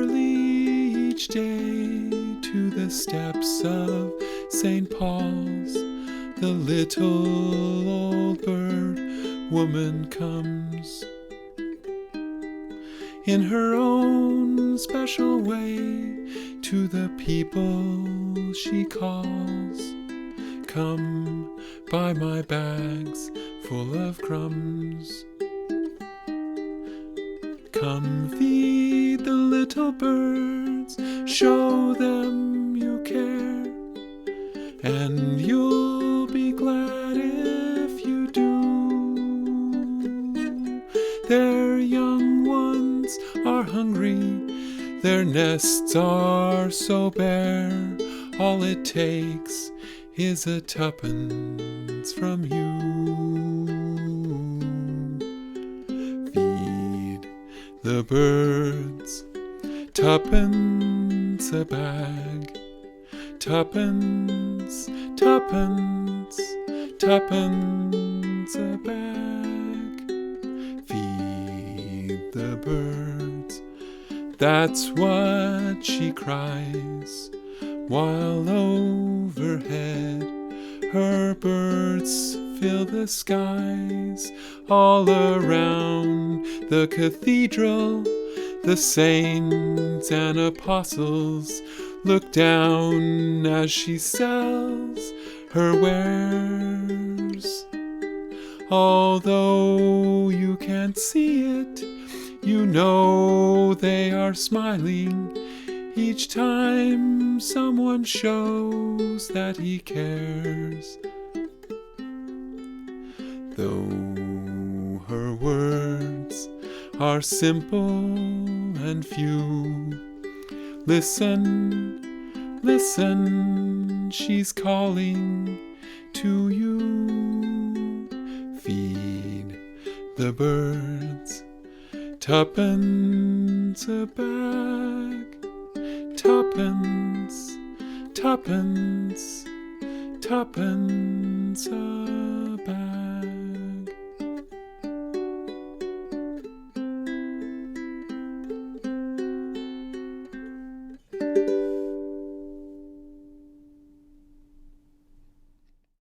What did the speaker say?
early each day to the steps of St. Paul's, the little old bird woman comes. In her own special way to the people she calls, come buy my bags full of crumbs. Come feed the little birds, show them you care, and you'll be glad if you do. Their young ones are hungry, their nests are so bare, all it takes is a tuppence from you. Feed the birds, tuppence a bag, tuppence, tuppence, tuppence a bag. Feed the birds, that's what she cries, while overhead her birds fill the skies. All around the cathedral, the saints and apostles look down as she sells her wares. Although you can't see it, you know they are smiling each time someone shows that he cares. Though her words are simple and few, listen, listen, she's calling to you. Feed the birds, tuppence a bag, tuppence, tuppence, tuppence a bag.